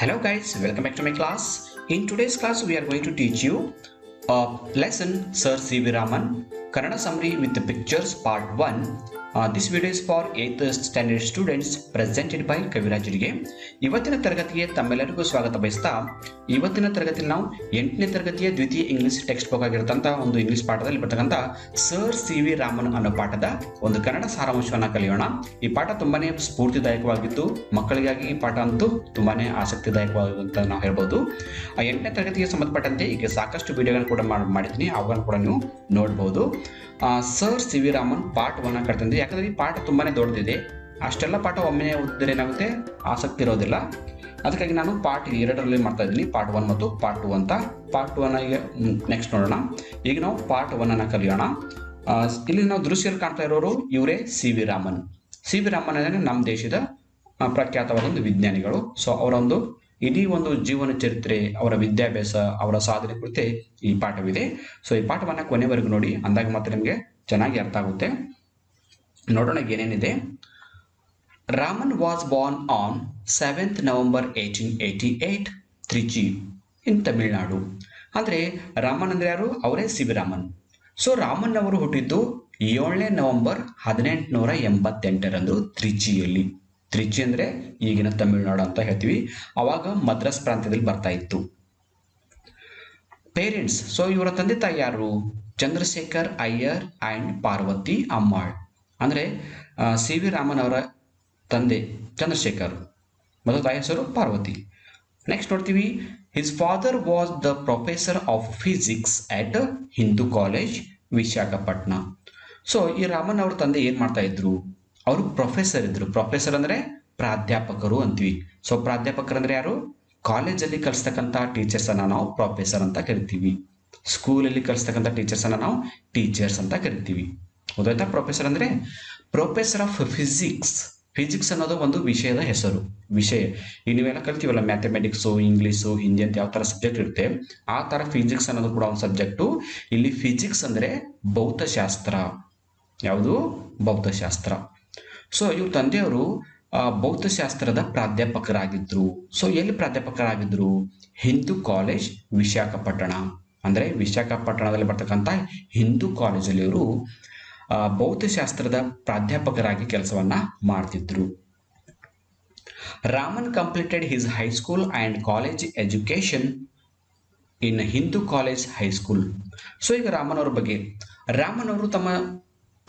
Hello guys, welcome back to my class. In today's class we are going to teach you a lesson Sir C.V. Raman Kannada summary with the pictures part 1. This video is for 8th standard students presented by ಕವಿರಾಜರಿಗೆ. ಇವತ್ತಿನ ತರಗತಿಗೆ ತಮ್ಮೆಲ್ಲರಿಗೂ ಸ್ವಾಗತ ಬಯಸ್ತಾ ಇವತ್ತಿನ ತರಗತಿಯಲ್ಲಿ ನಾವು 8ನೇ ತರಗತಿಯ ದ್ವಿತೀಯ ಇಂಗ್ಲಿಷ್ ಟೆಕ್ಸ್ಟ್ ಬುಕ್ ಆಗಿರತಕ್ಕಂತ ಒಂದು ಇಂಗ್ಲಿಷ್ ಪಾಠದಲ್ಲಿ ಬರ್ತಕ್ಕಂತ ಸರ್ ಸಿ.ವಿ. ರಾಮನ್ ಅನ್ನೋ ಪಾಠದ ಒಂದು ಕನ್ನಡ ಸಾರಾಂಶವನ್ನ ಕಲಿಯೋಣ. ಈ ಪಾಠ ತುಂಬಾನೇ ಸ್ಫೂರ್ತಿದಾಯಕವಾಗಿದ್ದು ಮಕ್ಕಳಿಗಾಗಿ ಈ ಪಾಠ ಅಂತೂ ತುಂಬಾನೇ ಆಸಕ್ತಿದಾಯಕವಾದಂತ ನಾವು ಹೇಳ್ಬೋದು. 8ನೇ ತರಗತಿಗೆ ಸಂಬಂಧಪಟ್ಟಂತೆ ಈಗ ಸಾಕಷ್ಟು ವಿಡಿಯೋಗಳನ್ನು ಕೂಡ ಮಾಡಿದ್ದೀನಿ, ಅವುಗಳನ್ನು ಕೂಡ ನೀವು ನೋಡಬಹುದು. Sir C V. ರಾಮನ್ ಪಾರ್ಟ್ 1 ಕಟ್ತಂದ್ರೆ ಯಾಕಂದ್ರೆ ಈ ಪಾಠ ತುಂಬಾನೇ ದೊಡ್ಡದಿದೆ. ಅಷ್ಟೆಲ್ಲ ಪಾಠ ಒಮ್ಮೆ ಓದಿದ್ರೆ ಏನಾಗುತ್ತೆ, ಆಸಕ್ತಿ ಇರೋದಿಲ್ಲ. ಅದಕ್ಕಾಗಿ ನಾನು ಪಾರ್ಟ್ 2ರಲ್ಲಿ ಮಾಡ್ತಾ ಇದ್ದೀನಿ, ಪಾರ್ಟ್ 1 ಮತ್ತು ಪಾರ್ಟ್ 2 ಅಂತ. ಪಾರ್ಟ್ 1 ಈಗ ನೆಕ್ಸ್ಟ್ ನೋಡೋಣ. ಈಗ ನಾವು ಪಾರ್ಟ್ 1 ಅನ್ನ ಕಲಿಯೋಣ. ಇಲ್ಲಿ ನಾವು ದೃಶ್ಯದಲ್ಲಿ ಕಾಣ್ತಾ ಇರೋರು ಇವರೇ ಸಿ.ವಿ. ರಾಮನ್. ಸಿ.ವಿ. ರಾಮನ್ ಅಂದರೆ ನಮ್ಮ ದೇಶದ ಪ್ರಖ್ಯಾತವಾದ ಒಂದು ವಿಜ್ಞಾನಿಗಳು. ಸೊ ಅವರ ಒಂದು ಇಡೀ ಒಂದು ಜೀವನ ಚರಿತ್ರೆ, ಅವರ ವಿದ್ಯಾಭ್ಯಾಸ, ಅವರ ಸಾಧನೆ ಕುರಿತೆ ಈ ಪಾಠವಿದೆ. ಸೊ ಈ ಪಾಠವನ್ನ ಕೊನೆವರೆಗೂ ನೋಡಿ, ಅಂದಾಗ ಮಾತ್ರ ನಿಮಗೆ ಚೆನ್ನಾಗಿ ಅರ್ಥ ಆಗುತ್ತೆ. ನೋಡೋಣ ಏನೇನಿದೆ. Raman was Born on 7th November 1888 Trichy ಇನ್ ತಮಿಳುನಾಡು. ಅಂದ್ರೆ ರಾಮನ್ ಅಂದ್ರೆ ಯಾರು? ಅವರೇ ಸಿ.ವಿ. ರಾಮನ್. ಸೊ ರಾಮನ್ ಅವರು ಹುಟ್ಟಿದ್ದು 7ನೇ ನವೆಂಬರ್ 1888ರಂದು ತ್ರಿಚಿಯಲ್ಲಿ. ತ್ರಿಚಿ ಅಂದ್ರೆ ಈಗಿನ ತಮಿಳುನಾಡು ಅಂತ ಹೇಳ್ತೀವಿ. ಅವಾಗ ಮದ್ರಾಸ್ ಪ್ರಾಂತ್ಯದಲ್ಲಿ ಬರ್ತಾ ಇತ್ತು. ಪೇರೆಂಟ್ಸ್, ಸೊ ಇವರ ತಂದೆ ತಾಯಿ ಯಾರು? ಚಂದ್ರಶೇಖರ್ ಅಯ್ಯರ್ ಅಂಡ್ ಪಾರ್ವತಿ ಅಮ್ಮಾಳ್. ಅಂದ್ರೆ ಸಿ.ವಿ. ರಾಮನ್ ಅವರ ತಂದೆ ಚಂದ್ರಶೇಖರ್ ಮತ್ತು ತಾಯಿ ಹೆಸರು ಪಾರ್ವತಿ. ನೆಕ್ಸ್ಟ್ ನೋಡ್ತೀವಿ, his father was the professor of physics at Hindu college Visakhapatnam. So ಈ ರಾಮನ್ ಅವ್ರ ತಂದೆ ಏನ್ ಮಾಡ್ತಾ ಇದ್ರು? ಅವರು ಪ್ರೊಫೆಸರ್ ಇದ್ರು. ಪ್ರೊಫೆಸರ್ ಅಂದ್ರೆ ಪ್ರಾಧ್ಯಾಪಕರು ಅಂತೀವಿ. ಸೊ ಪ್ರಾಧ್ಯಾಪಕರು ಅಂದ್ರೆ ಯಾರು? ಕಾಲೇಜಲ್ಲಿ ಕಲಿಸ್ತಕ್ಕಂಥ ಟೀಚರ್ಸ್ ಅನ್ನ ನಾವು ಪ್ರೊಫೆಸರ್ ಅಂತ ಕರಿತೀವಿ. ಸ್ಕೂಲಲ್ಲಿ ಕಲಿಸ್ತಕ್ಕಂಥ ಟೀಚರ್ಸ್ ಅನ್ನ ನಾವು ಟೀಚರ್ಸ್ ಅಂತ ಕರಿತೀವಿ. ಹೌದಾಯ್ತಾ? ಪ್ರೊಫೆಸರ್ ಅಂದ್ರೆ ಪ್ರೊಫೆಸರ್ ಆಫ್ ಫಿಸಿಕ್ಸ್. ಫಿಸಿಕ್ಸ್ ಅನ್ನೋದು ಒಂದು ವಿಷಯದ ಹೆಸರು. ವಿಷಯ ಈಗ ನೀವೆಲ್ಲ ಕಲ್ತೀವಲ್ಲ, ಮ್ಯಾಥಮೆಟಿಕ್ಸು, ಇಂಗ್ಲೀಷು, ಹಿಂದಿ ಅಂತ ಯಾವ ತರ ಸಬ್ಜೆಕ್ಟ್ ಇರುತ್ತೆ, ಆ ತರ ಫಿಸಿಕ್ಸ್ ಅನ್ನೋದು ಕೂಡ ಒಂದು ಸಬ್ಜೆಕ್ಟು. ಇಲ್ಲಿ ಫಿಸಿಕ್ಸ್ ಅಂದ್ರೆ ಭೌತಶಾಸ್ತ್ರ. ಯಾವುದು? ಭೌತಶಾಸ್ತ್ರ. ಸೊ ಇವ್ರ ತಂದೆಯವರು ಭೌತಶಾಸ್ತ್ರದ ಪ್ರಾಧ್ಯಾಪಕರಾಗಿದ್ರು. ಸೊ ಎಲ್ಲಿ ಪ್ರಾಧ್ಯಾಪಕರಾಗಿದ್ರು? ಹಿಂದೂ ಕಾಲೇಜ್ ವಿಶಾಖಪಟ್ಟಣ. ಅಂದ್ರೆ ವಿಶಾಖಪಟ್ಟಣದಲ್ಲಿ ಬರ್ತಕ್ಕಂಥ ಹಿಂದೂ ಕಾಲೇಜಲ್ಲಿ ಇವರು ಭೌತಶಾಸ್ತ್ರದ ಪ್ರಾಧ್ಯಾಪಕರಾಗಿ ಕೆಲಸವನ್ನ ಮಾಡ್ತಿದ್ರು. Raman completed his high school and college education in Hindu college high school. So ಈಗ ರಾಮನ್ ಅವ್ರ ಬಗ್ಗೆ, ರಾಮನ್ ಅವರು ತಮ್ಮ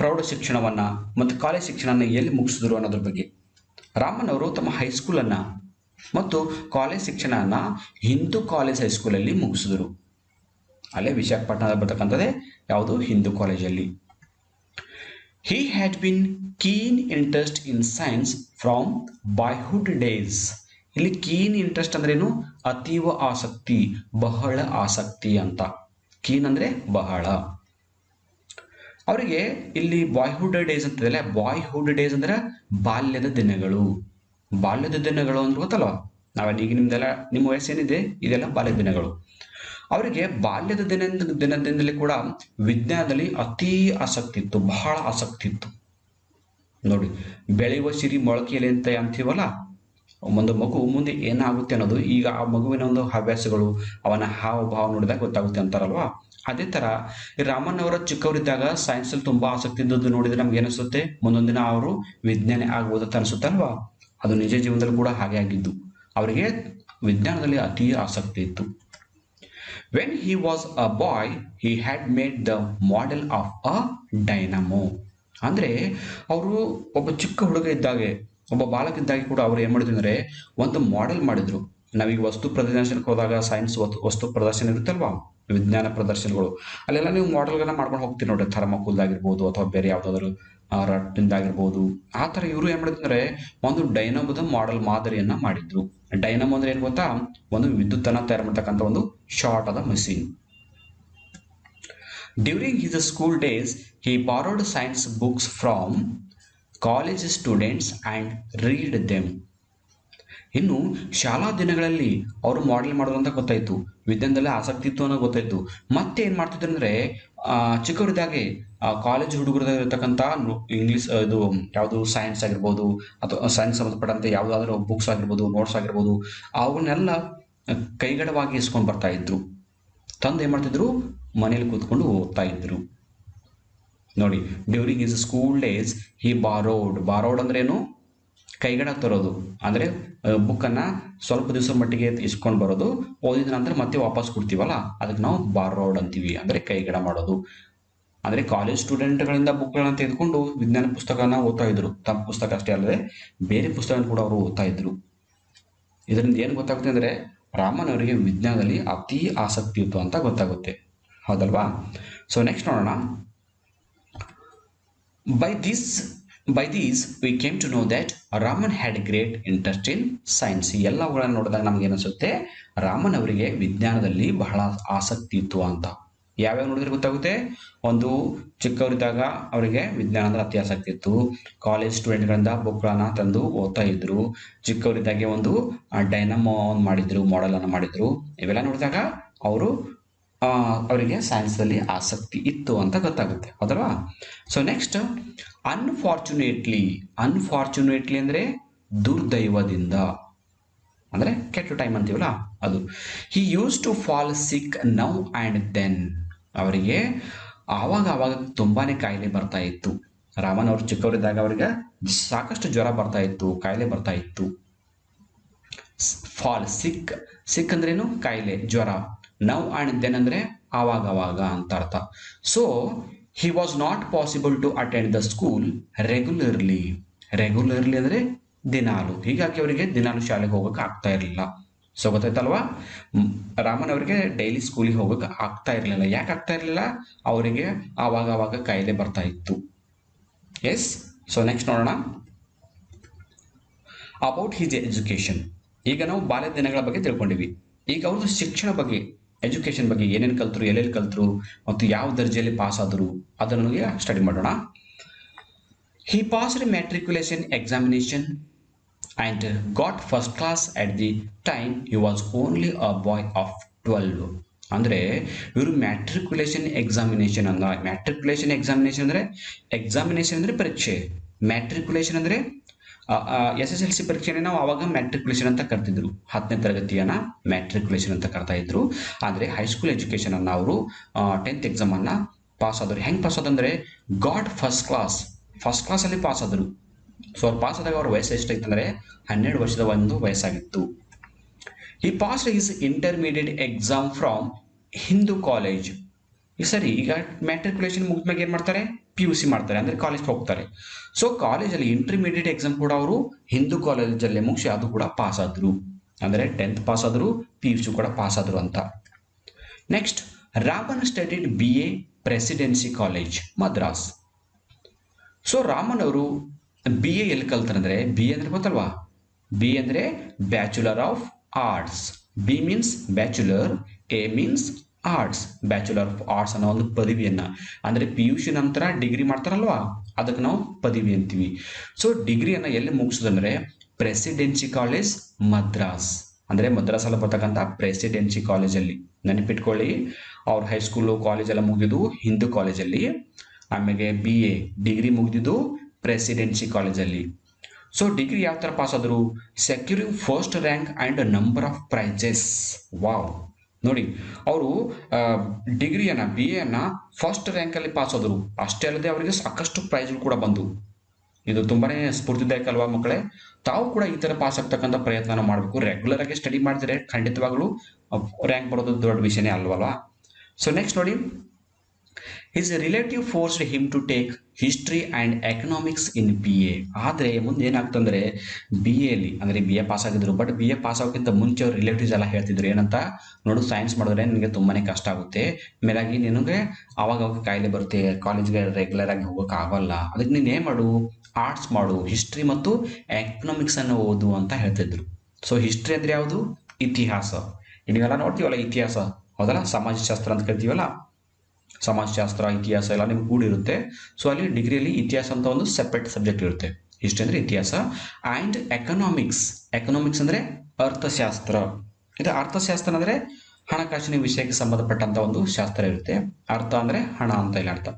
ಪ್ರೌಢ ಶಿಕ್ಷಣವನ್ನ ಮತ್ತು ಕಾಲೇಜ್ ಶಿಕ್ಷಣನ ಎಲ್ಲಿ ಮುಗಿಸಿದ್ರು ಅನ್ನೋದ್ರ ಬಗ್ಗೆ. ರಾಮನ್ ಅವರು ತಮ್ಮ ಹೈಸ್ಕೂಲ್ ಅನ್ನ ಮತ್ತು ಕಾಲೇಜ್ ಶಿಕ್ಷಣನ ಹಿಂದೂ ಕಾಲೇಜ್ ಹೈಸ್ಕೂಲಲ್ಲಿ ಮುಗಿಸಿದ್ರು. ಅಲ್ಲೇ ವಿಶಾಖಪಟ್ಟಣದಲ್ಲಿ ಬರ್ತಕ್ಕಂಥದ್ದೇ ಯಾವುದು? ಹಿಂದೂ ಕಾಲೇಜಲ್ಲಿ. He had been keen interest in science from boyhood days. ಇಲ್ಲಿ ಕೀನ್ ಇಂಟ್ರೆಸ್ಟ್ ಅಂದ್ರೆ ಏನು? ಅತೀವ ಆಸಕ್ತಿ, ಬಹಳ ಆಸಕ್ತಿ ಅಂತ. ಕೀನ್ ಅಂದ್ರೆ ಬಹಳ. ಅವರಿಗೆ ಇಲ್ಲಿ ಬಾಯ್ಹುಡ್ ಡೇಸ್ ಅಂತದಲ್ಲ, ಬಾಯ್ಹುಡ್ ಡೇಸ್ ಅಂದ್ರೆ ಬಾಲ್ಯದ ದಿನಗಳು. ಬಾಲ್ಯದ ದಿನಗಳು ಅಂದ್ರೆ ಗೊತ್ತಲ್ವಾ? ನಾವಲ್ಲಿ ಈಗ ನಿಮ್ದೆಲ್ಲ ನಿಮ್ಮ ವಯಸ್ಸೇನಿದೆ ಇದೆಲ್ಲ ಬಾಲ್ಯದ ದಿನಗಳು. ಅವರಿಗೆ ಬಾಲ್ಯದ ದಿನದಿಂದಲೇ ಕೂಡ ವಿಜ್ಞಾನದಲ್ಲಿ ಅತಿ ಆಸಕ್ತಿ ಇತ್ತು, ಬಹಳ ಆಸಕ್ತಿ ಇತ್ತು. ನೋಡಿ, ಬೆಳೆಯುವ ಸಿರಿ ಮೊಳಕೆಯಲ್ಲಿ ಅಂತ ಅಂತೀವಲ್ಲ, ಒಂದು ಮಗು ಮುಂದೆ ಏನಾಗುತ್ತೆ ಅನ್ನೋದು ಈಗ ಆ ಮಗುವಿನ ಒಂದು ಹವ್ಯಾಸಗಳು, ಅವನ ಹಾವಭಾವ ನೋಡಿದಾಗ ಗೊತ್ತಾಗುತ್ತೆ ಅಂತಾರಲ್ವಾ. ಅದೇ ತರ ರಾಮನ್ ಅವರ ಚಿಕ್ಕವರಿದ್ದಾಗ ಸೈನ್ಸ್ ಅಲ್ಲಿ ತುಂಬಾ ಆಸಕ್ತಿ ಇದ್ದದ್ದು ನೋಡಿದ್ರೆ ನಮ್ಗೆ ಏನಿಸುತ್ತೆ? ಮುಂದೊಂದು ದಿನ ಅವರು ವಿಜ್ಞಾನಿ ಆಗ್ಬೋದು ಅಂತ ಅನಿಸುತ್ತಲ್ವಾ? ಅದು ನಿಜ ಜೀವನದಲ್ಲಿ ಕೂಡ ಹಾಗೆ ಆಗಿದ್ದು. ಅವರಿಗೆ ವಿಜ್ಞಾನದಲ್ಲಿ ಅತಿ ಆಸಕ್ತಿ ಇತ್ತು. When he was a boy, he had made the model of a dynamo. ಅಂದ್ರೆ ಅವರು ಒಬ್ಬ ಚಿಕ್ಕ ಹುಡುಗ ಇದ್ದಾಗೆ, ಒಬ್ಬ ಬಾಲಕ ಇದ್ದಾಗೆ ಕೂಡ ಅವರು ಏನ್ ಮಾಡಿದ್ರು ಅಂದ್ರೆ ಒಂದು ಮಾಡೆಲ್ ಮಾಡಿದ್ರು. ನಾವೀಗ ವಸ್ತು ಪ್ರದರ್ಶನಕ್ಕೆ ಹೋದಾಗ ಸೈನ್ಸ್ ವಸ್ತು ಪ್ರದರ್ಶನ ಇರುತ್ತಲ್ವಾ, ವಿಜ್ಞಾನ ಪ್ರದರ್ಶನಗಳು, ಅಲ್ಲೆಲ್ಲ ನೀವು ಮಾಡೆಲ್ಗಳನ್ನ ಮಾಡ್ಕೊಂಡು ಹೋಗ್ತೀರಿ ನೋಡಿ, ಥರ್ಮಾಕೋಲ್ ಆಗಿರ್ಬೋದು ಅಥವಾ ಬೇರೆ ಯಾವ್ದಾದ್ರು ರಟ್ಟಿಂದಾಗಿರ್ಬೋದು. ಆ ತರ ಇವರು ಏನ್ ಮಾಡಿದ್ರೆ ಒಂದು ಡೈನಮೋದ ಮಾಡೆಲ್ ಮಾದರಿಯನ್ನ ಮಾಡಿದ್ರು. ಡೈನಮೋ ಅಂದ್ರೆ ಏನ್ ಗೊತ್ತಾ? ಒಂದು ವಿದ್ಯುತ್ತನ್ನ ತಯಾರು ಮಾಡತಕ್ಕಂಥ ಒಂದು ಶಾರ್ಟ್ ಆದ machine. During his school days he borrowed science books from college students and read them. ಇನ್ನು ಶಾಲಾ ದಿನಗಳಲ್ಲಿ ಅವರು ಮಾಡೆಲ್ ಮಾಡೋದು ಅಂತ ಗೊತ್ತಾಯ್ತು, ವಿಜ್ಞಾನದಲ್ಲಿ ಆಸಕ್ತಿ ಇತ್ತು ಅನ್ನೋ ಗೊತ್ತಾಯ್ತು. ಮತ್ತೆ ಏನ್ ಮಾಡ್ತಿದ್ರು ಅಂದ್ರೆ ಚಿಕ್ಕವರಿದ್ದಾಗೆ ಕಾಲೇಜ್ ಹುಡುಗರಿರ್ತಕ್ಕಂಥ ಇಂಗ್ಲಿಷ್ ಇದು ಯಾವುದು ಸೈನ್ಸ್ ಆಗಿರ್ಬೋದು ಅಥವಾ ಸೈನ್ಸ್ ಸಂಬಂಧಪಟ್ಟಂತೆ ಯಾವುದಾದ್ರೂ ಬುಕ್ಸ್ ಆಗಿರ್ಬೋದು, ನೋಟ್ಸ್ ಆಗಿರ್ಬೋದು, ಅವುಗಳನ್ನೆಲ್ಲ ಕೈಗಡವಾಗಿ ಇಸ್ಕೊಂಡು ಬರ್ತಾ ಇದ್ರು. ತಂದು ಏನ್ ಮಾಡ್ತಿದ್ರು, ಮನೇಲಿ ಕೂತ್ಕೊಂಡು ಓದ್ತಾ ಇದ್ರು. ನೋಡಿ, ಡ್ಯೂರಿಂಗ್ ಹಿಸ್ ಸ್ಕೂಲ್ ಡೇಸ್ ಹಿ ಬಾರೋಡ್ ಅಂದ್ರೆ ಏನು, ಕೈಗಡ ತರೋದು ಅಂದ್ರೆ ಬುಕ್ಕನ್ನು ಸ್ವಲ್ಪ ದಿವಸ ಮಟ್ಟಿಗೆ ಇಸ್ಕೊಂಡು ಬರೋದು, ಓದಿದ ನಂತರ ಮತ್ತೆ ವಾಪಸ್ ಕೊಡ್ತೀವಲ್ಲ ಅದಕ್ಕೆ ನಾವು ಬಾರೋಡ್ ಅಂತೀವಿ, ಅಂದ್ರೆ ಕೈಗಡ ಮಾಡೋದು. ಅಂದ್ರೆ ಕಾಲೇಜ್ ಸ್ಟೂಡೆಂಟ್ಗಳಿಂದ ಬುಕ್ಗಳನ್ನ ತೆಗೆದುಕೊಂಡು ವಿಜ್ಞಾನ ಪುಸ್ತಕನ ಓದ್ತಾ ಇದ್ರು. ತಮ್ಮ ಪುಸ್ತಕ ಅಷ್ಟೇ ಅಲ್ಲದೆ ಬೇರೆ ಪುಸ್ತಕ ಕೂಡ ಅವರು ಓದ್ತಾ ಇದ್ರು. ಇದರಿಂದ ಏನು ಗೊತ್ತಾಗುತ್ತೆ ಅಂದ್ರೆ ರಾಮನ್ ಅವರಿಗೆ ವಿಜ್ಞಾನದಲ್ಲಿ ಅತಿ ಆಸಕ್ತಿ ಇತ್ತು ಅಂತ ಗೊತ್ತಾಗುತ್ತೆ, ಹೌದಲ್ವಾ? ಸೊ ನೆಕ್ಸ್ಟ್ ನೋಡೋಣ. By these we came to know that Raman had great interest in science. ಈ ಎಲ್ಲವುಗಳನ್ನು ನೋಡಿದಾಗ ನಮ್ಗೆ ಏನಿಸುತ್ತೆ, ರಾಮನ್ ಅವರಿಗೆ ವಿಜ್ಞಾನದಲ್ಲಿ ಬಹಳ ಆಸಕ್ತಿ ಇತ್ತು ಅಂತ. ಯಾವ್ಯಾವ ನೋಡಿದ್ರೆ ಗೊತ್ತಾಗುತ್ತೆ, ಒಂದು ಚಿಕ್ಕವರಿದ್ದಾಗ ಅವರಿಗೆ ವಿಜ್ಞಾನ ಅಂದ್ರೆ ಅತಿ ಆಸಕ್ತಿ ಇತ್ತು. ಕಾಲೇಜ್ ಸ್ಟೂಡೆಂಟ್ಗಳಿಂದ ಬುಕ್ಗಳನ್ನ ತಂದು ಓದ್ತಾ ಇದ್ರು. ಚಿಕ್ಕವರಿದ್ದಾಗೆ ಒಂದು ಡೈನಮೋ ಮಾಡಿದ್ರು, ಮಾಡೆಲ್ ಅನ್ನು ಮಾಡಿದ್ರು. ಇವೆಲ್ಲ ನೋಡಿದಾಗ ಅವರು ಅವರಿಗೆ ಸೈನ್ಸ್ನಲ್ಲಿ ಆಸಕ್ತಿ ಇತ್ತು ಅಂತ ಗೊತ್ತಾಗುತ್ತೆ, ಹೌದಲ್ವಾ? ಸೊ ನೆಕ್ಸ್ಟ್, ಅನ್ಫಾರ್ಚುನೇಟ್ಲಿ ಅಂದರೆ ದುರ್ದೈವದಿಂದ, ಅಂದರೆ ಕೆಟ್ಟ ಟೈಮ್ ಅಂತೀವಲ್ಲ ಅದು. He use to fall sick now and then. ಅವರಿಗೆ ಆವಾಗ ತುಂಬಾನೇ ಕಾಯಿಲೆ ಬರ್ತಾ ಇತ್ತು. ರಾಮನ್ ಅವರು ಚಿಕ್ಕವರಿದ್ದಾಗ ಅವರಿಗೆ ಸಾಕಷ್ಟು ಜ್ವರ ಬರ್ತಾ ಇತ್ತು, ಕಾಯಿಲೆ ಬರ್ತಾ ಇತ್ತು. ಫಾಲ್ ಸಿಕ್ ಅಂದ್ರೇನು, ಕಾಯಿಲೆ, ಜ್ವರ. ನೌ ಆ್ಯಂಡ್ ದೆನ್ ಅಂದರೆ ಆವಾಗ ಅಂತ ಅರ್ಥ. So he was not possible to attend the school regularly ಅಂದರೆ ದಿನಾಲು. ಹೀಗಾಗಿ ಅವರಿಗೆ ದಿನಾಲು ಶಾಲೆಗೆ ಹೋಗೋಕೆ ಆಗ್ತಾ ಇರಲಿಲ್ಲ. ಸೊ ಗೊತ್ತಾಯ್ತಲ್ವಾ, ರಾಮನ್ ಅವರಿಗೆ ಡೈಲಿ ಸ್ಕೂಲಿಗೆ ಹೋಗೋಕೆ ಆಗ್ತಾ ಇರಲಿಲ್ಲ. ಯಾಕೆ ಆಗ್ತಾ ಇರಲಿಲ್ಲ, ಅವರಿಗೆ ಆವಾಗ ಕಾಯಿಲೆ ಬರ್ತಾ ಇತ್ತು. ಎಸ್. ಸೊ ನೆಕ್ಸ್ಟ್ ನೋಡೋಣ, ಅಬೌಟ್ ಹಿಸ್ ಎಜುಕೇಶನ್. ಈಗ ನಾವು ಬಾಲ್ಯ ದಿನಗಳ ಬಗ್ಗೆ ತಿಳ್ಕೊಂಡಿವಿ. ಈಗ ಅವ್ರದ್ದು ಶಿಕ್ಷಣ ಬಗ್ಗೆ, ಎಜುಕೇಶನ್ ಬಗ್ಗೆ, ಏನೇನು ಕಲ್ತರು, ಎಲ್ಲೆಲ್ಲಿ ಕಲ್ತರು ಮತ್ತು ಯಾವ ದರ್ಜೆಯಲ್ಲಿ ಪಾಸ್ ಆದರು ಅದನ್ನು ಸ್ಟಡಿ ಮಾಡೋಣ. He passed matriculation examination and got first class at the time he was only a boy of 12. ಅಂದರೆ ಇವರು ಮ್ಯಾಟ್ರಿಕ್ಯುಲೇಷನ್ ಎಕ್ಸಾಮಿನೇಷನ್ ಅಂದರೆ ಪರೀಕ್ಷೆ. ಮ್ಯಾಟ್ರಿಕ್ಯುಲೇಷನ್ ಅಂದರೆ SSLC ಪರೀಕ್ಷೆನೇ ನಾವು ಆವಾಗ ಮ್ಯಾಟ್ರಿಕ್ಯುಲೇಷನ್ ಅಂತ ಕರ್ತಿದ್ರು. 10ನೇ ತರಗತಿಯನ್ನ ಮ್ಯಾಟ್ರಿಕ್ಯುಲೇಷನ್ ಅಂತ ಕರ್ತಾ ಇದ್ರು. ಆದರೆ ಹೈಸ್ಕೂಲ್ ಎಜುಕೇಷನ್ ಅನ್ನು ಅವರು 10th ಎಕ್ಸಾಮ್ ಅನ್ನ ಪಾಸ್ ಆದರು. ಹೆಂಗೆ ಪಾಸ್ ಆದಂದ್ರೆ ಗಾಟ್ ಫಸ್ಟ್ ಕ್ಲಾಸಲ್ಲಿ ಪಾಸ್ ಆದರು. ಸೊ ಅವ್ರು ಪಾಸ್ ಆದಾಗ ಅವ್ರ ವಯಸ್ಸು ಎಷ್ಟೈತಂದ್ರೆ 12 ವರ್ಷದ ಒಂದು ವಯಸ್ಸಾಗಿತ್ತು. ಈ pass his intermediate exam from Hindu college. ಸರಿ, ಈಗ ಮ್ಯಾಟ್ರಿಕ್ಯುಲೇಷನ್ ಮುಗಿದ್ಮೇಲೆ ಏನು ಮಾಡ್ತಾರೆ, PUC ಮಾಡ್ತಾರೆ, ಅಂದರೆ ಕಾಲೇಜ್ಗೆ ಹೋಗ್ತಾರೆ. ಸೊ ಕಾಲೇಜಲ್ಲಿ ಇಂಟರ್ಮೀಡಿಯೇಟ್ ಎಕ್ಸಾಮ್ ಕೂಡ ಅವರು ಹಿಂದೂ ಕಾಲೇಜಲ್ಲೇ ಮುಗಿಸಿ ಅದು ಕೂಡ ಪಾಸ್ ಆದರು. ಅಂದರೆ 10th ಪಾಸ್ ಆದರು, PUC ಕೂಡ ಪಾಸ್ ಆದರು ಅಂತ. Next, Raman studied BA presidency college Madras. So Raman ಅವರು BA ಎಲ್ಲಿ ಕಲ್ತಾರಂದ್ರೆ, BA ಅಂದ್ರೆ ಗೊತ್ತಲ್ವಾ, BA ಅಂದರೆ bachelor of arts. B means bachelor, A means arts. Bachelor of arts ಅನ್ನೋ ಒಂದು ಪದವಿಯನ್ನ, ಅಂದರೆ PUC ನಂತರ ಡಿಗ್ರಿ ಮಾಡ್ತಾರಲ್ವಾ ಅದಕ್ಕೆ ನಾವು ಪದವಿ ಅಂತೀವಿ. ಸೊ ಡಿಗ್ರಿಯನ್ನು ಎಲ್ಲಿ ಮುಗಿಸೋದಂದ್ರೆ ಪ್ರೆಸಿಡೆನ್ಸಿ ಕಾಲೇಜ್ ಮದ್ರಾಸ್, ಅಂದರೆ ಮದ್ರಾಸಲ್ಲಿ ಬರ್ತಕ್ಕಂಥ ಪ್ರೆಸಿಡೆನ್ಸಿ ಕಾಲೇಜಲ್ಲಿ. ನೆನಪಿಟ್ಕೊಳ್ಳಿ, ಅವ್ರ ಹೈಸ್ಕೂಲು ಕಾಲೇಜೆಲ್ಲ ಮುಗಿದು ಹಿಂದೂ ಕಾಲೇಜಲ್ಲಿ, ಆಮೇಲೆ BA ಡಿಗ್ರಿ ಮುಗಿದಿದ್ದು ಪ್ರೆಸಿಡೆನ್ಸಿ ಕಾಲೇಜಲ್ಲಿ. ಸೊ ಡಿಗ್ರಿ ಯಾವ ಥರ ಪಾಸ್ ಆದರು, securing first rank and number of prizes. Wow, ನೋಡಿ ಅವರು ಡಿಗ್ರಿಯನ್ನು BAಯನ್ನು ಫಸ್ಟ್ ರ್ಯಾಂಕಲ್ಲಿ ಪಾಸ್ ಆದರು. ಅಷ್ಟೇ ಅಲ್ಲದೆ ಅವರಿಗೆ ಸಾಕಷ್ಟು ಪ್ರೈಸ್ಗಳು ಕೂಡ ಬಂದು. ಇದು ತುಂಬಾನೇ ಸ್ಫೂರ್ತಿದಾಯಕ ಅಲ್ವಾ ಮಕ್ಕಳೇ? ತಾವು ಕೂಡ ಈ ಥರ ಪಾಸ್ ಆಗ್ತಕ್ಕಂಥ ಪ್ರಯತ್ನ ಮಾಡಬೇಕು. ರೆಗ್ಯುಲರ್ ಆಗಿ ಸ್ಟಡಿ ಮಾಡಿದರೆ ಖಂಡಿತವಾಗಲೂ ರ್ಯಾಂಕ್ ಬರೋದು ದೊಡ್ಡ ವಿಷಯನೇ ಅಲ್ವಲ್ವಾ? ಸೊ ನೆಕ್ಸ್ಟ್ ನೋಡಿ, his relative forced him to take history and economics in BA. ಆದರೆ ಮುಂದೆ ಏನಾಗ್ತಂದ್ರೆ BAಲಿ, ಅಂದರೆ BA ಪಾಸ್ ಆಗಿದ್ರು, ಬಟ್ BA ಪಾಸ್ ಆಗೋಕ್ಕಿಂತ ಮುಂಚೆ ಅವ್ರ ರಿಲೇಟಿವ್ಸ್ ಎಲ್ಲ ಹೇಳ್ತಿದ್ರು ಏನಂತ, ನೋಡು ಸೈನ್ಸ್ ಮಾಡಿದ್ರೆ ನಿನಗೆ ತುಂಬಾನೇ ಕಷ್ಟ ಆಗುತ್ತೆ, ಮೇಲಾಗಿ ನಿನಗೆ ಆವಾಗ ಕಾಯಿಲೆ ಬರುತ್ತೆ, ಕಾಲೇಜ್ಗೆ ರೆಗ್ಯುಲರ್ ಆಗಿ ಹೋಗೋಕೆ ಆಗಲ್ಲ, ಅದಕ್ಕೆ ನೀನು ಏನು ಮಾಡು, ಆರ್ಟ್ಸ್ ಮಾಡು, ಹಿಸ್ಟ್ರಿ ಮತ್ತು ಎಕನಾಮಿಕ್ಸ್ ಅನ್ನು ಓದು ಅಂತ ಹೇಳ್ತಿದ್ರು. ಸೊ ಹಿಸ್ಟ್ರಿ ಅಂದರೆ ಯಾವುದು, ಇತಿಹಾಸ. ನೀವೆಲ್ಲ ನೋಡ್ತೀವಲ್ಲ ಇತಿಹಾಸ, ಹೌದಲ್ಲ, ಸಮಾಜಶಾಸ್ತ್ರ ಅಂತ ಕರಿತೀವಲ್ಲ, ಸಮಾಜಶಾಸ್ತ್ರ ಇತಿಹಾಸ ಎಲ್ಲ ನಿಮ್ಗೆ ಕೂಡಿರುತ್ತೆ. ಸೊ ಅಲ್ಲಿ ಡಿಗ್ರಿಯಲ್ಲಿ ಇತಿಹಾಸ ಅಂತ ಒಂದು ಸೆಪ್ರೇಟ್ ಸಬ್ಜೆಕ್ಟ್ ಇರುತ್ತೆ. ಹಿಸ್ಟ್ರಿ ಅಂದರೆ ಇತಿಹಾಸ. ಆ್ಯಂಡ್ ಎಕನಾಮಿಕ್ಸ್, ಎಕನಾಮಿಕ್ಸ್ ಅಂದರೆ ಅರ್ಥಶಾಸ್ತ್ರ. ಇದು ಅರ್ಥಶಾಸ್ತ್ರ ಅಂದರೆ ಹಣಕಾಸಿನ ವಿಷಯಕ್ಕೆ ಸಂಬಂಧಪಟ್ಟಂಥ ಒಂದು ಶಾಸ್ತ್ರ ಇರುತ್ತೆ. ಅರ್ಥ ಅಂದರೆ ಹಣ ಅಂತ ಇಲ್ಲ ಅರ್ಥ.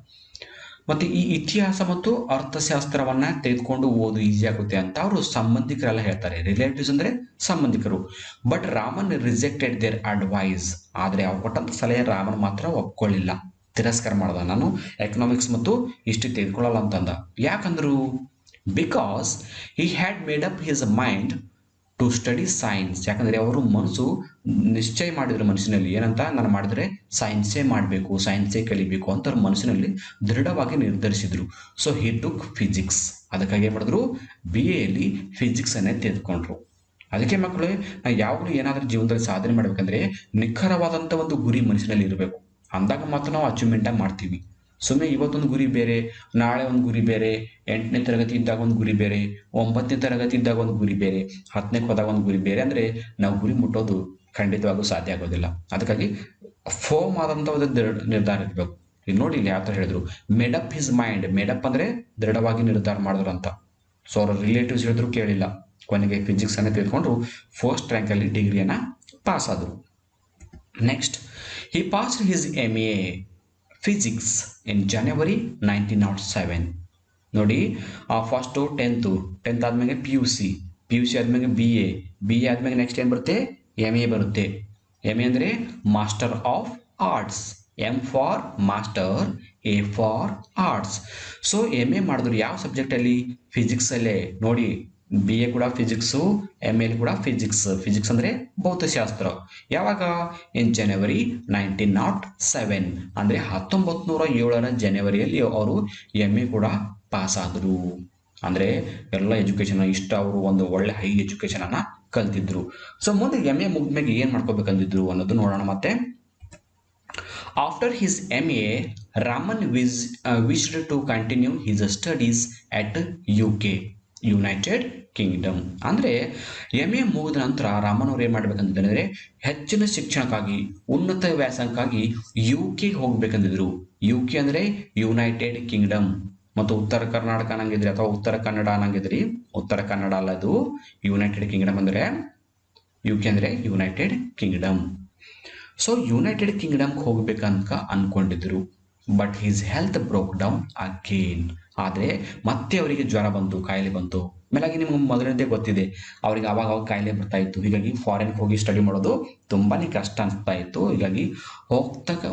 ಮತ್ತು ಈ ಇತಿಹಾಸ ಮತ್ತು ಅರ್ಥಶಾಸ್ತ್ರವನ್ನು ತೆಗೆದುಕೊಂಡು ಓದು ಈಸಿ ಆಗುತ್ತೆ ಅಂತ ಅವರು ಸಂಬಂಧಿಕರೆಲ್ಲ ಹೇಳ್ತಾರೆ. ರಿಲೇಟಿವ್ಸ್ ಅಂದರೆ ಸಂಬಂಧಿಕರು. But Raman rejected their advice. ಆದರೆ ಅವ್ರು ಕೊಟ್ಟಂಥ ಸಲಹೆ ರಾಮನ್ ಮಾತ್ರ ಒಪ್ಕೊಳ್ಳಿಲ್ಲ, ತಿರಸ್ಕಾರ ಮಾಡ್ದ. ನಾನು ಎಕನಾಮಿಕ್ಸ್ ಮತ್ತು ಹಿಸ್ಟ್ರಿ ತೆಗೆದುಕೊಳ್ಳಲ್ಲ ಅಂತಂದ. ಯಾಕಂದ್ರು because he had made up his mind to study science. ಯಾಕಂದರೆ ಅವರು ಮನಸ್ಸು ನಿಶ್ಚಯ ಮಾಡಿದ್ರು ಮನಸ್ಸಿನಲ್ಲಿ, ಏನಂತ, ನಾನು ಮಾಡಿದ್ರೆ ಸೈನ್ಸೇ ಮಾಡಬೇಕು, ಸೈನ್ಸೇ ಕಲಿಬೇಕು ಅಂತ ಅವ್ರ ಮನಸ್ಸಿನಲ್ಲಿ ದೃಢವಾಗಿ ನಿರ್ಧರಿಸಿದ್ರು. So he took physics. ಅದಕ್ಕಾಗಿ ಏನು ಮಾಡಿದ್ರು, BAಯಲ್ಲಿ ಫಿಸಿಕ್ಸನ್ನೇ ತೆಗೆದುಕೊಂಡ್ರು. ಅದಕ್ಕೆ ಮಕ್ಕಳು, ನಾವು ಯಾವಾಗಲೂ ಏನಾದರೂ ಜೀವನದಲ್ಲಿ ಸಾಧನೆ ಮಾಡಬೇಕಂದ್ರೆ ನಿಖರವಾದಂಥ ಒಂದು ಗುರಿ ಮನಸ್ಸಿನಲ್ಲಿ ಇರಬೇಕು. ಅಂದಾಗ ಮಾತ್ರ ನಾವು ಅಚೀವ್ಮೆಂಟಾಗಿ ಮಾಡ್ತೀವಿ. ಸುಮ್ಮನೆ ಇವತ್ತೊಂದು ಗುರಿ ಬೇರೆ, ನಾಳೆ ಒಂದು ಗುರಿ ಬೇರೆ, 8ನೇ ತರಗತಿ ಇದ್ದಾಗ ಒಂದು ಗುರಿ ಬೇರೆ, 9ನೇ ತರಗತಿ ಇದ್ದಾಗ ಒಂದು ಗುರಿ ಬೇರೆ, 10ನೇ ಹೋದಾಗ ಒಂದು ಗುರಿ ಬೇರೆ ಅಂದರೆ ನಾವು ಗುರಿ ಮುಟ್ಟೋದು ಖಂಡಿತವಾಗೂ ಸಾಧ್ಯ ಆಗೋದಿಲ್ಲ. ಅದಕ್ಕಾಗಿ ಫೋಮ್ ಆದಂಥ ಒಂದು ನಿರ್ಧಾರ ಇರಬೇಕು. ಇಲ್ಲಿ ನೋಡಿ, ಇಲ್ಲಿ ಯಾವ ಥರ ಹೇಳಿದ್ರು, ಮೇಡಪ್ ಹಿಸ್ ಮೈಂಡ್. ಮೇಡಪ್ ಅಂದರೆ ದೃಢವಾಗಿ ನಿರ್ಧಾರ ಮಾಡಿದ್ರು ಅಂತ. ಸೊ ಅವರ ರಿಲೇಟಿವ್ಸ್ ಹೇಳಿದ್ರು ಕೇಳಿಲ್ಲ, ಕೊನೆಗೆ ಫಿಸಿಕ್ಸನ್ನು ತೆಗೆದುಕೊಂಡು ಫಸ್ಟ್ ರ್ಯಾಂಕಲ್ಲಿ ಡಿಗ್ರಿಯನ್ನು ಪಾಸ್ ಆದರು. ನೆಕ್ಸ್ಟ್, ಹಿ ಪಾಸ್ಡ್ ಹಿಸ್ MA ಫಿಸಿಕ್ಸ್ ಇನ್ ಜನವರಿ 1907. ನೋಡಿ, ಫಸ್ಟು 10th ಆದಮೇಲೆ PUC ಆದಮೇಲೆ BA ಆದಮೇಲೆ ನೆಕ್ಸ್ಟ್ ಏನು ಬರುತ್ತೆ, MA ಬರುತ್ತೆ. MA ಅಂದರೆ master of arts. M for master, A for arts. So MA ಮಾಡಿದ್ರು ಯಾವ ಸಬ್ಜೆಕ್ಟಲ್ಲಿ, ಫಿಸಿಕ್ಸಲ್ಲೇ. ನೋಡಿ, BA ಕೂಡ ಫಿಸಿಕ್ಸು, MA ಕೂಡ ಫಿಸಿಕ್ಸ್ ಅಂದರೆ ಭೌತಶಾಸ್ತ್ರ. ಯಾವಾಗ, ಇನ್ ಜನವರಿ 1907 ಅಂದರೆ 1907 ಜನವರಿಯಲ್ಲಿ ಅವರು MA ಕೂಡ ಪಾಸ್ ಆದರು. ಅಂದರೆ ಎಲ್ಲ ಎಜುಕೇಷನ್ ಇಷ್ಟ, ಅವರು ಒಂದು ಒಳ್ಳೆ ಹೈ ಎಜುಕೇಷನನ್ನು ಕಲ್ತಿದ್ರು. ಸೊ ಮುಂದೆ MA ಮುಗಿದ್ಮೇಲೆ ಏನು ಮಾಡ್ಕೋಬೇಕಂದಿದ್ರು ಅನ್ನೋದು ನೋಡೋಣ. ಮತ್ತೆ after his MA, Raman wished to continue his studies at UK, United Kingdom. ಅಂದರೆ MA ಮುಗಿದ ನಂತರ ರಾಮನ್ ಅವ್ರು ಏನು ಮಾಡ್ಬೇಕಂತಂದರೆ ಹೆಚ್ಚಿನ ಶಿಕ್ಷಣಕ್ಕಾಗಿ, ಉನ್ನತ ವ್ಯಾಸಂಗಕ್ಕಾಗಿ UK ಹೋಗ್ಬೇಕಂದಿದ್ರು. UK ಅಂದರೆ ಯುನೈಟೆಡ್ ಕಿಂಗ್ಡಮ್. ಮತ್ತು ಉತ್ತರ ಕರ್ನಾಟಕ ಅನ್ನಂಗಿದ್ರಿ ಅಥವಾ ಉತ್ತರ ಕನ್ನಡ ಅನ್ನಂಗಿದ್ರಿ, ಉತ್ತರ ಕನ್ನಡ ಅಲ್ಲ, ಅದು ಯುನೈಟೆಡ್ ಕಿಂಗ್ಡಮ್ ಅಂದರೆ UK ಅಂದರೆ ಯುನೈಟೆಡ್ ಕಿಂಗ್ಡಮ್. ಸೊ ಯುನೈಟೆಡ್ ಕಿಂಗ್ಡಮ್ಗೆ ಹೋಗ್ಬೇಕಂತ ಅನ್ಕೊಂಡಿದ್ರು. But his health broke down again. ಆದರೆ ಮತ್ತೆ ಅವರಿಗೆ ಜ್ವರ ಬಂತು, ಕಾಯಿಲೆ ಬಂತು. ಮೇಲಾಗಿ ನಿಮ್ಗೆ ಮೊದಲನೇದೇ ಗೊತ್ತಿದೆ, ಅವ್ರಿಗೆ ಅವಾಗ ಕಾಯಿಲೆ ಬರ್ತಾ ಇತ್ತು. ಹೀಗಾಗಿ ಫಾರಿನ್ಗೆ ಹೋಗಿ ಸ್ಟಡಿ ಮಾಡೋದು ತುಂಬಾ ಕಷ್ಟ ಅನಿಸ್ತಾ ಇತ್ತು. ಹೀಗಾಗಿ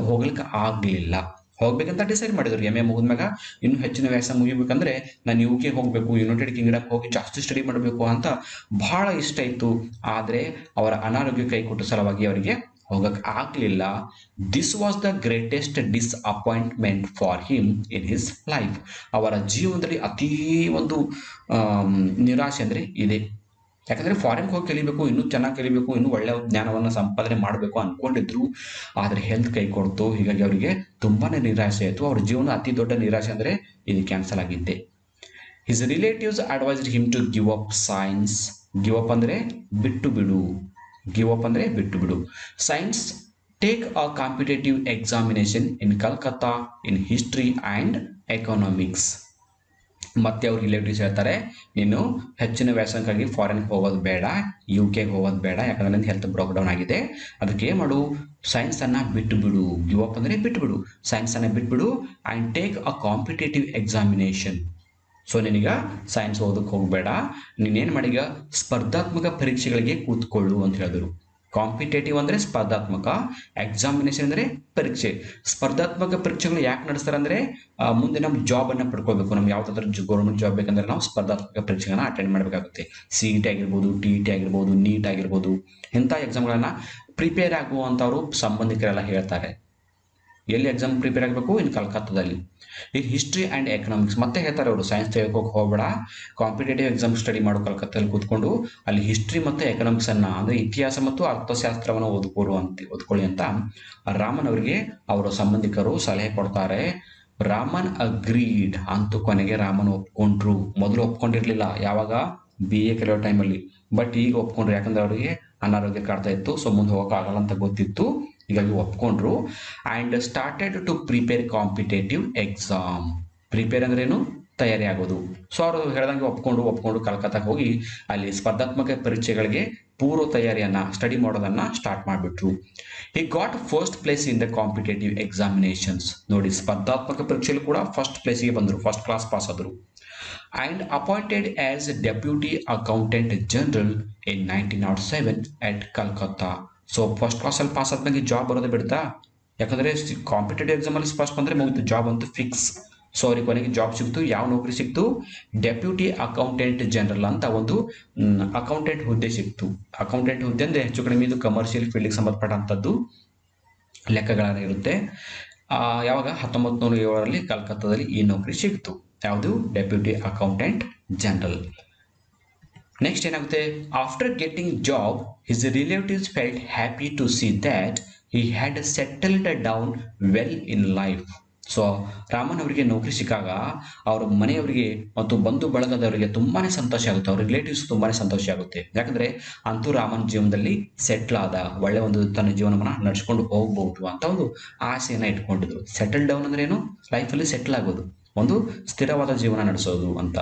ಹೋಗ್ಲಿಕ್ಕೆ ಆಗಲಿಲ್ಲ. ಹೋಗ್ಬೇಕಂತ ಡಿಸೈಡ್ ಮಾಡಿದ್ರು. MA ಮುಗಿದ್ಮ್ಯಾಗ ಇನ್ನೂ ಹೆಚ್ಚಿನ ವ್ಯಾಸ ಮುಗಿಬೇಕಂದ್ರೆ ನಾನು UK ಹೋಗಬೇಕು, ಯುನೈಟೆಡ್ ಕಿಂಗ್ಡಮ್ ಹೋಗಿ ಜಾಸ್ತಿ ಸ್ಟಡಿ ಮಾಡಬೇಕು ಅಂತ ಬಹಳ ಇಷ್ಟ ಇತ್ತು. ಆದರೆ ಅವರ ಅನಾರೋಗ್ಯ ಕೈ ಕೊಟ್ಟ ಸಲುವಾಗಿ ಅವರಿಗೆ ಹೋಗಕ್ಕೆ ಆಗಲಿಲ್ಲ. This was the greatest disappointment for him in his life. ಅವರ ಜೀವನದಲ್ಲಿ ಅತೀ ಒಂದು ನಿರಾಶೆ ಅಂದರೆ ಇದೆ. ಯಾಕಂದರೆ ಫಾರಿನ್ಗೆ ಹೋಗಿ ಕಲಿಬೇಕು, ಇನ್ನೂ ಚೆನ್ನಾಗಿ ಕಲಿಬೇಕು, ಇನ್ನೂ ಒಳ್ಳೆಯ ಜ್ಞಾನವನ್ನು ಸಂಪಾದನೆ ಮಾಡಬೇಕು ಅಂದ್ಕೊಂಡಿದ್ರು. ಆದರೆ ಹೆಲ್ತ್ ಕೈ ಕೊಡ್ತು. ಹೀಗಾಗಿ ಅವರಿಗೆ ತುಂಬಾ ನಿರಾಶೆ ಆಯಿತು. ಅವ್ರ ಜೀವನ ಅತಿ ದೊಡ್ಡ ನಿರಾಶೆ ಅಂದರೆ ಇದು ಕ್ಯಾನ್ಸಲ್ ಆಗಿದ್ದೆ. His relatives advised him to give up science. Give up ಅಂದರೆ ಬಿಟ್ಟು ಬಿಡು. Science, take a competitive examination in Calcutta in history and economics. ಮತ್ತೆ ಅವ್ರ ರಿಲೇಟಿವ್ಸ್ ಹೇಳ್ತಾರೆ, ನೀನು ಹೆಚ್ಚಿನ ವ್ಯಾಸಂಗಕ್ಕಾಗಿ ಫಾರಿನ್ಗೆ ಹೋಗೋದು ಬೇಡ, UK ಹೋಗೋದು ಬೇಡ, ಯಾಕಂದರೆ ನನ್ನ ಹೆಲ್ತ್ ಬ್ರೋಕ್ ಡೌನ್ ಆಗಿದೆ. ಅದಕ್ಕೆ ಏನು ಮಾಡು, ಸೈನ್ಸನ್ನು ಬಿಟ್ಟುಬಿಡು. ಗಿವ್ ಅಪ್ ಅಂದರೆ ಬಿಟ್ಟುಬಿಡು, ಸೈನ್ಸನ್ನು ಬಿಟ್ಬಿಡು. And take a competitive examination. So ನಿನಗ ಸೈನ್ಸ್ ಓದಕ್ಕೆ ಹೋಗಬೇಡ, ನೀನೇನು ಮಾಡೀಗ ಸ್ಪರ್ಧಾತ್ಮಕ ಪರೀಕ್ಷೆಗಳಿಗೆ ಕೂತ್ಕೊಳ್ಳು ಅಂತ ಹೇಳಿದ್ರು. ಕಾಂಪಿಟೇಟಿವ್ ಅಂದರೆ ಸ್ಪರ್ಧಾತ್ಮಕ, ಎಕ್ಸಾಮಿನೇಷನ್ ಅಂದರೆ ಪರೀಕ್ಷೆ. ಸ್ಪರ್ಧಾತ್ಮಕ ಪರೀಕ್ಷೆಗಳು ಯಾಕೆ ನಡೆಸ್ತಾರೆ ಅಂದರೆ ಮುಂದೆ ನಮ್ಮ ಜಾಬನ್ನು ಪಡ್ಕೋಬೇಕು. ನಮ್ಗೆ ಯಾವುದಾದ್ರೂ ಗೌರ್ಮೆಂಟ್ ಜಾಬ್ ಬೇಕಂದ್ರೆ ನಾವು ಸ್ಪರ್ಧಾತ್ಮಕ ಪರೀಕ್ಷೆಗಳನ್ನ ಅಟೆಂಡ್ ಮಾಡಬೇಕಾಗುತ್ತೆ. CET ಆಗಿರ್ಬೋದು, TET ಆಗಿರ್ಬೋದು, NEET ಆಗಿರ್ಬೋದು, ಇಂಥ ಎಕ್ಸಾಮ್ಗಳನ್ನು ಪ್ರಿಪೇರ್ ಆಗುವಂಥವ್ರು ಸಂಬಂಧಿಕರೆಲ್ಲ ಹೇಳ್ತಾರೆ. ಎಲ್ಲಿ ಎಕ್ಸಾಮ್ ಪ್ರಿಪೇರ್ ಆಗಬೇಕು, ಇನ್ನು ಕಲ್ಕತ್ತಾದಲ್ಲಿ. ಇನ್ ಹಿಸ್ಟ್ರಿ ಆ್ಯಂಡ್ ಎಕನಾಮಿಕ್ಸ್ ಮತ್ತೆ ಹೇಳ್ತಾರೆ ಅವರು, ಸೈನ್ಸ್ ತೆಗೆದುಕೋಕೆ ಹೋಗಬೇಡ, ಕಾಂಪಿಟೇಟಿವ್ ಎಕ್ಸಾಮ್ ಸ್ಟಡಿ ಮಾಡು ಕಲ್ಕತ್ತಲ್ಲಿ ಕೂತ್ಕೊಂಡು. ಅಲ್ಲಿ ಹಿಸ್ಟ್ರಿ ಮತ್ತು ಎಕನಾಮಿಕ್ಸನ್ನು ಅಂದರೆ ಇತಿಹಾಸ ಮತ್ತು ಅರ್ಥಶಾಸ್ತ್ರವನ್ನು ಓದ್ಕೊಳ್ಳಿ ಅಂತ ರಾಮನ್ ಅವರಿಗೆ ಅವರ ಸಂಬಂಧಿಕರು ಸಲಹೆ ಕೊಡ್ತಾರೆ. ರಾಮನ್ ಅಗ್ರೀಡ್ ಅಂತೂ ಕೊನೆಗೆ ರಾಮನ್ ಒಪ್ಕೊಂಡ್ರು. ಮೊದಲು ಒಪ್ಕೊಂಡಿರಲಿಲ್ಲ, ಯಾವಾಗ BA ಕಲಿಯೋ ಟೈಮಲ್ಲಿ. ಬಟ್ ಈಗ ಒಪ್ಕೊಂಡ್ರು, ಯಾಕಂದ್ರೆ ಅವರಿಗೆ ಅನಾರೋಗ್ಯ ಕಾಡ್ತಾ ಇತ್ತು. ಸೊ ಮುಂದೆ ಹೋಗೋಕ್ಕಾಗಲ್ಲ ಅಂತ ಗೊತ್ತಿತ್ತು, ಹೀಗಾಗಿ ಒಪ್ಕೊಂಡ್ರು. And started to prepare competitive exam. Prepare ಅಂದ್ರೇನು, ತಯಾರಿ ಆಗೋದು. ಸೊ ಅವರು ಹೇಳ್ದಂಗೆ ಒಪ್ಕೊಂಡು ಕಲ್ಕತ್ತಾಗೆ ಹೋಗಿ ಅಲ್ಲಿ ಸ್ಪರ್ಧಾತ್ಮಕ ಪರೀಕ್ಷೆಗಳಿಗೆ ಪೂರ್ವ ತಯಾರಿಯನ್ನ ಸ್ಟಡಿ ಮಾಡೋದನ್ನ ಸ್ಟಾರ್ಟ್ ಮಾಡಿಬಿಟ್ರು. He got first place in the competitive examinations. ನೋಡಿ, ಸ್ಪರ್ಧಾತ್ಮಕ ಪರೀಕ್ಷೆಯಲ್ಲಿ ಕೂಡ ಫಸ್ಟ್ ಪ್ಲೇಸ್ಗೆ ಬಂದರು, ಫಸ್ಟ್ ಕ್ಲಾಸ್ ಪಾಸ್ ಆದರು. And appointed as Deputy Accountant General in 1907 at Calcutta. So first ಕ್ಲಾಸಲ್ಲಿ ಪಾಸ್ ಆದ್ಮೇಲೆ ಜಾಬ್ ಬರೋದೇ ಬಿಡ್ತಾ, ಯಾಕಂದರೆ ಕಾಂಪಿಟೇಟಿವ್ ಎಕ್ಸಾಮಲ್ಲಿ ಫಸ್ಟ್ ಬಂದರೆ ಮುಗಿತು, ಜಾಬ್ ಅಂತೂ ಫಿಕ್ಸ್. ಸೊ ಅವ್ರಿಗೆ ಕೊನೆಗೆ ಜಾಬ್ ಸಿಕ್ತು. ಯಾವ ನೌಕರಿ ಸಿಕ್ತು? ಡೆಪ್ಯೂಟಿ ಅಕೌಂಟೆಂಟ್ ಜನರಲ್ ಅಂತ ಒಂದು ಅಕೌಂಟೆಂಟ್ ಹುದ್ದೆ ಸಿಕ್ತು. ಅಕೌಂಟೆಂಟ್ ಹುದ್ದೆ ಅಂದರೆ ಹೆಚ್ಚು ಕಡಿಮೆ ಇದು ಕಮರ್ಷಿಯಲ್ ಫೀಲ್ಡ್ಗೆ ಸಂಬಂಧಪಟ್ಟಂಥದ್ದು ಲೆಕ್ಕಗಳನ್ನ ಇರುತ್ತೆ. ಯಾವಾಗ 1907ರಲ್ಲಿ ಕಲ್ಕತ್ತಾದಲ್ಲಿ ಈ ನೌಕರಿ ಸಿಕ್ತು. ಯಾವುದು? Deputy accountant general. ನೆಕ್ಸ್ಟ್ ಏನಾಗುತ್ತೆ? After getting job his relatives felt happy to see that he had settled down well in life. So Raman ಅವರಿಗೆ ನೌಕರಿ ಸಿಕ್ಕಾಗ ಅವ್ರ ಮನೆಯವರಿಗೆ ಮತ್ತು ಬಂಧು ಬಳಗದವರಿಗೆ ತುಂಬಾನೇ ಸಂತೋಷ ಆಗುತ್ತೆ, ಅವ್ರ ರಿಲೇಟಿವ್ಸ್ ತುಂಬಾನೇ ಸಂತೋಷ ಆಗುತ್ತೆ. ಯಾಕಂದ್ರೆ ಅಂತೂ ರಾಮನ್ ಜೀವನದಲ್ಲಿ ಸೆಟ್ಲ್ ಆದ, ಒಳ್ಳೆ ಒಂದು ತನ್ನ ಜೀವನವನ್ನ ನಡೆಸ್ಕೊಂಡು ಹೋಗ್ಬಹುದು ಅಂತ ಒಂದು ಆಸೆಯನ್ನ ಇಟ್ಕೊಂಡಿದ್ರು. ಸೆಟಲ್ ಡೌನ್ ಅಂದ್ರೆ ಏನು? ಲೈಫಲ್ಲಿ ಸೆಟ್ಲ್ ಆಗೋದು, ಒಂದು ಸ್ಥಿರವಾದ ಜೀವನ ನಡೆಸೋದು ಅಂತ.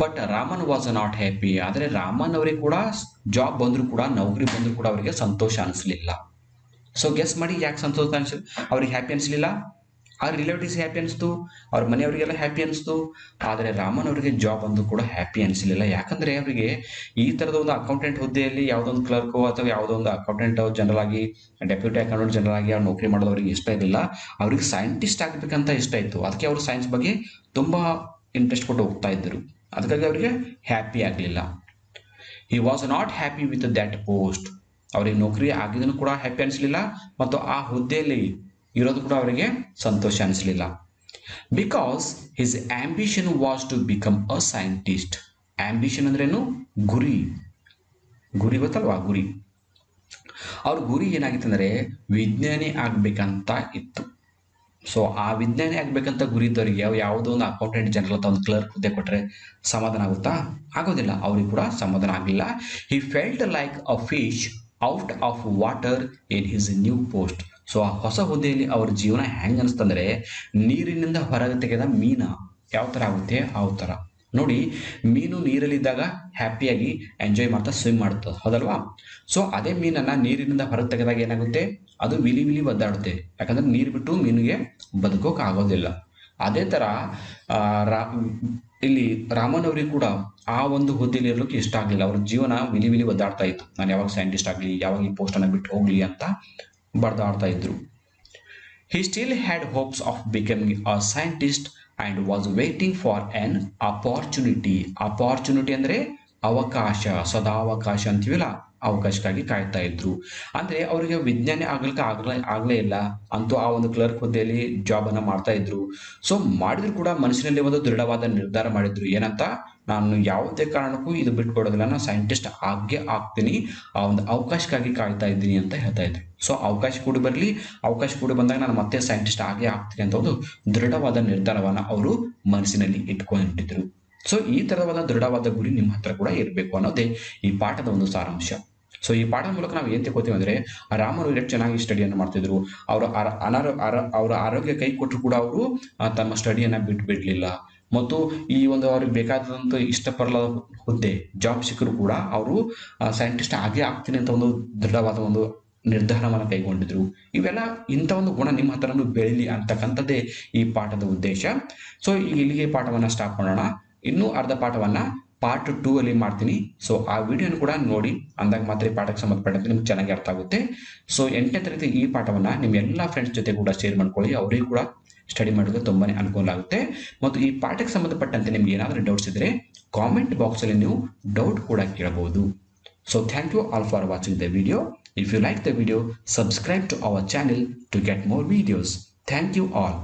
But Raman was not happy. ಆದರೆ ರಾಮನ್ ಅವರಿಗೆ ಕೂಡ ಜಾಬ್ ಬಂದರೂ ಕೂಡ, ನೌಕರಿ ಬಂದರೂ ಕೂಡ ಅವರಿಗೆ ಸಂತೋಷ ಅನಿಸ್ಲಿಲ್ಲ. ಸೊ ಗೆಸ್ ಮಾಡಿ ಯಾಕೆ ಸಂತೋಷ ಅವ್ರಿಗೆ ಹ್ಯಾಪಿ ಅನಿಸ್ಲಿಲ್ಲ? ಅವ್ರ ರಿಲೇಟಿವ್ಸ್ ಹ್ಯಾಪಿ ಅನಿಸ್ತು, ಅವ್ರ ಮನೆಯವರಿಗೆಲ್ಲ ಹ್ಯಾಪಿ ಅನಿಸ್ತು. ಆದರೆ ರಾಮನ್ ಅವರಿಗೆ ಜಾಬ್ ಅಂದು ಕೂಡ ಹ್ಯಾಪಿ ಅನಿಸಲಿಲ್ಲ. ಯಾಕಂದ್ರೆ ಅವರಿಗೆ ಈ ಥರದ ಒಂದು ಅಕೌಂಟೆಂಟ್ ಹುದ್ದೆಯಲ್ಲಿ ಯಾವುದೊಂದು ಕ್ಲರ್ಕೋ ಅಥವಾ ಯಾವುದೋ ಒಂದು ಅಕೌಂಟೆಂಟ್ ಜನರಲ್ ಆಗಿ, ಡೆಪ್ಯೂಟಿ ಅಕೌಂಟೆಂಟ್ ಜನರಲ್ ಆಗಿ ಅವ್ರು ನೌಕರಿ ಮಾಡೋದು ಅವ್ರಿಗೆ ಇಷ್ಟ ಇರಲಿಲ್ಲ. ಅವ್ರಿಗೆ ಸೈಂಟಿಸ್ಟ್ ಆಗಬೇಕಂತ ಇಷ್ಟ ಇತ್ತು. ಅದಕ್ಕೆ ಅವರು ಸೈನ್ಸ್ ಬಗ್ಗೆ ತುಂಬಾ ಇಂಟ್ರೆಸ್ಟ್ ಕೊಟ್ಟು ಹೋಗ್ತಾ ಇದ್ದರು. ಅದಕ್ಕಾಗಿ ಅವರಿಗೆ ಹ್ಯಾಪಿ ಆಗಲಿಲ್ಲ. ಹಿ was not happy with that post. ಅವರಿಗೆ ನೌಕರಿ ಆಗಿದ್ದನ್ನು ಕೂಡ ಹ್ಯಾಪಿ ಅನಿಸಲಿಲ್ಲ ಮತ್ತು ಆ ಹುದ್ದೆಯಲ್ಲಿ ಇರೋದು ಕೂಡ ಅವರಿಗೆ ಸಂತೋಷ ಅನಿಸಲಿಲ್ಲ. Because his ambition was to become a scientist. Ambition ಅಂದ್ರೇನು? ಗುರಿ. ಗುರಿ ಗೊತ್ತಲ್ವಾ? ಗುರಿ. ಅವ್ರ ಗುರಿ ಏನಾಗಿತ್ತು ಅಂದರೆ ವಿಜ್ಞಾನಿ ಆಗ್ಬೇಕಂತ ಇತ್ತು. ಸೊ ಆ ವಿಜ್ಞಾನಿ ಆಗ್ಬೇಕಂತ ಗುರಿ ಇದ್ದವರಿಗೆ ಯಾವುದೋ ಒಂದು ಅಕೌಂಟೆಂಟ್ ಜನರಲ್ ಅಥವಾ ಒಂದು ಕ್ಲರ್ಕ್ ಹುದ್ದೆ ಕೊಟ್ಟರೆ ಸಮಾಧಾನ ಆಗುತ್ತಾ? ಆಗೋದಿಲ್ಲ. ಅವ್ರಿಗೆ ಕೂಡ ಸಮಾಧಾನ ಆಗಲಿಲ್ಲ. He felt like a fish out of water in his new post. So ಆ ಹೊಸ ಹುದ್ದೆಯಲ್ಲಿ ಅವ್ರ ಜೀವನ ಹೆಂಗೆ ಅನಿಸ್ತಂದ್ರೆ ನೀರಿನಿಂದ ಹೊರಗೆ ತೆಗೆದ ಮೀನ ಯಾವ ಥರ ಆಗುತ್ತೆ ಆ ಥರ. ನೋಡಿ, ಮೀನು ನೀರಲ್ಲಿದ್ದಾಗ ಹ್ಯಾಪಿಯಾಗಿ ಎಂಜಾಯ್ ಮಾಡ್ತಾ ಸ್ವಿಮ್ ಮಾಡ್ತದೆ, ಹೌದಲ್ವಾ? ಸೊ ಅದೇ ಮೀನನ್ನು ನೀರಿನಿಂದ ಹೊರಗೆ ತೆಗೆದಾಗ ಏನಾಗುತ್ತೆ? ಅದು ವಿಲಿ ವಿಲಿ ಒದ್ದಾಡುತ್ತೆ. ಯಾಕಂದ್ರೆ ನೀರು ಬಿಟ್ಟು ಮೀನಿಗೆ ಬದುಕೋಕೆ ಆಗೋದಿಲ್ಲ. ಅದೇ ಥರ ಇಲ್ಲಿ ರಾಮನ್ ಅವರಿಗೆ ಕೂಡ ಆ ಒಂದು ಹುದ್ದೆಯಲ್ಲಿ ಇರಲಿಕ್ಕೆ ಇಷ್ಟ ಆಗಲಿಲ್ಲ. ಅವ್ರ ಜೀವನ ವಿಲಿ ವಿಲಿ ಒದ್ದಾಡ್ತಾ ಇತ್ತು. ನಾನು ಯಾವಾಗ ಸೈಂಟಿಸ್ಟ್ ಆಗಲಿ, ಯಾವಾಗ ಈ ಪೋಸ್ಟನ್ನು ಬಿಟ್ಟು ಹೋಗಲಿ ಅಂತ ಬಡ್ದಾಡ್ತಾ ಇದ್ರು. ಹಿ still had hopes of becoming a scientist and was waiting for on opportunity. Opportunity ಅಂದರೆ ಅವಕಾಶ, ಸದಾವಕಾಶ ಅಂತೀವಲ್ಲ, ಅವಕಾಶಕ್ಕಾಗಿ ಕಾಯ್ತಾ ಇದ್ರು. ಅಂದರೆ ಅವರಿಗೆ ವಿಜ್ಞಾನಿ ಆಗ್ಲಿಕ್ಕೆ ಆಗಲೇ ಇಲ್ಲ. ಅಂತೂ ಆ ಒಂದು ಕ್ಲರ್ಕ್ ಹುದ್ದೆಯಲ್ಲಿ ಜಾಬನ್ನು ಮಾಡ್ತಾ ಇದ್ರು. ಸೊ ಮಾಡಿದ್ರು ಕೂಡ ಮನಸ್ಸಿನಲ್ಲಿ ಒಂದು ದೃಢವಾದ ನಿರ್ಧಾರ ಮಾಡಿದ್ರು. ಏನಂತ? ನಾನು ಯಾವುದೇ ಕಾರಣಕ್ಕೂ ಇದು ಬಿಟ್ಕೊಡೋದಿಲ್ಲ, ನಾನು ಸೈಂಟಿಸ್ಟ್ ಆಗೇ ಆಗ್ತೀನಿ, ಆ ಒಂದು ಅವಕಾಶಕ್ಕಾಗಿ ಕಾಯ್ತಾ ಇದ್ದೀನಿ ಅಂತ ಹೇಳ್ತಾ ಇದ್ರು. ಸೊ ಅವಕಾಶ ಕೂಡಿ ಬರಲಿ, ಅವಕಾಶ ಕೂಡಿ ಬಂದಾಗ ನಾನು ಮತ್ತೆ ಸೈಂಟಿಸ್ಟ್ ಆಗೇ ಆಗ್ತೀನಿ ಅಂತ ಒಂದು ದೃಢವಾದ ನಿರ್ಧಾರವನ್ನು ಅವರು ಮನಸ್ಸಿನಲ್ಲಿ ಇಟ್ಕೊಂಡಿದ್ರು. ಸೊ ಈ ಥರವಾದ ದೃಢವಾದ ಗುರಿ ನಿಮ್ಮ ಹತ್ರ ಕೂಡ ಇರಬೇಕು ಅನ್ನೋದೇ ಈ ಪಾಠದ ಒಂದು ಸಾರಾಂಶ. ಸೊ ಈ ಪಾಠದ ಮೂಲಕ ನಾವು ಏನು ತಿಳ್ಕೊತೀವಿ ಅಂದರೆ, ರಾಮರು ಎಷ್ಟು ಚೆನ್ನಾಗಿ ಸ್ಟಡಿಯನ್ನು ಮಾಡ್ತಿದ್ರು. ಅವರ ಆರೋಗ್ಯ ಕೈ ಕೊಟ್ಟರು ಕೂಡ ಅವರು ತಮ್ಮ ಸ್ಟಡಿಯನ್ನು ಬಿಡಲಿಲ್ಲ. ಮತ್ತು ಈ ಒಂದು ಅವ್ರಿಗೆ ಬೇಕಾದಂಥ ಇಷ್ಟಪಡಲಾದ ಹುದ್ದೆ ಜಾಬ್ ಸಿಕ್ಕರು ಕೂಡ ಅವರು ಸೈಂಟಿಸ್ಟ್ ಆಗೇ ಆಗ್ತೀನಿ ಅಂತ ಒಂದು ದೃಢವಾದ ಒಂದು ನಿರ್ಧಾರವನ್ನು ಕೈಗೊಂಡಿದ್ರು. ಇವೆಲ್ಲ ಇಂಥ ಒಂದು ಗುಣ ನಿಮ್ಮ ಹತ್ರನೂ ಬೆಳೀಲಿ ಅಂತಕ್ಕಂಥದ್ದೇ ಈ ಪಾಠದ ಉದ್ದೇಶ. ಸೊ ಈಗ ಇಲ್ಲಿಗೆ ಪಾಠವನ್ನು ಸ್ಟಾಪ್ ಮಾಡೋಣ. ಇನ್ನೂ ಅರ್ಧ ಪಾಠವನ್ನು ಪಾರ್ಟ್ 2 ಅಲ್ಲಿ ಮಾಡ್ತೀನಿ. ಸೊ ಆ ವಿಡಿಯೋನು ಕೂಡ ನೋಡಿ, ಅಂದಾಗ ಮಾತ್ರ ಈ ಪಾಠಕ್ಕೆ ಸಂಬಂಧಪಟ್ಟಂತೆ ನಿಮ್ಗೆ ಚೆನ್ನಾಗಿ ಅರ್ಥ ಆಗುತ್ತೆ. ಸೊ 8ನೇ ತರಗತಿ ಈ ಪಾಠವನ್ನು ನಿಮ್ಮ ಎಲ್ಲ ಫ್ರೆಂಡ್ಸ್ ಜೊತೆ ಕೂಡ ಶೇರ್ ಮಾಡ್ಕೊಳ್ಳಿ. ಅವರಿಗೆ ಕೂಡ ಸ್ಟಡಿ ಮಾಡೋದು ತುಂಬಾ ಅನುಕೂಲ ಆಗುತ್ತೆ. ಮತ್ತು ಈ ಪಾಠಕ್ಕೆ ಸಂಬಂಧಪಟ್ಟಂತೆ ನಿಮ್ಗೆ ಏನಾದರೂ ಡೌಟ್ಸ್ ಇದ್ದರೆ ಕಾಮೆಂಟ್ ಬಾಕ್ಸಲ್ಲಿ ನೀವು ಡೌಟ್ ಕೂಡ ಕೇಳಬಹುದು. So thank you all for watching the video. If you like the video, subscribe to our channel to get more videos. Thank you all.